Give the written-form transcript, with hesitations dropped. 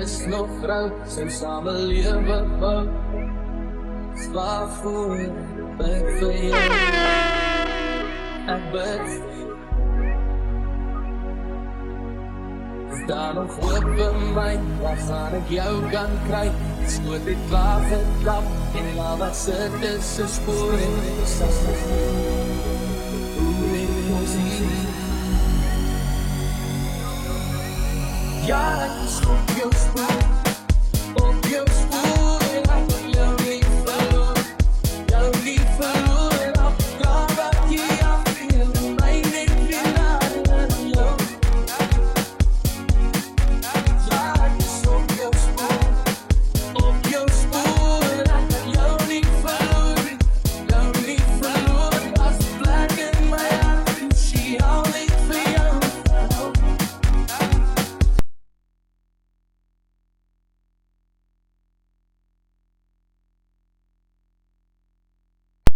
is nog vrou, sy samelewe bou. Waarvoor bid vir jou? Ek bid. Is daar nog hoop vir my, waar gaan ek jou kan kry? Skoot die klaar geklap, en laat wat sit is 'n spoor en ek sas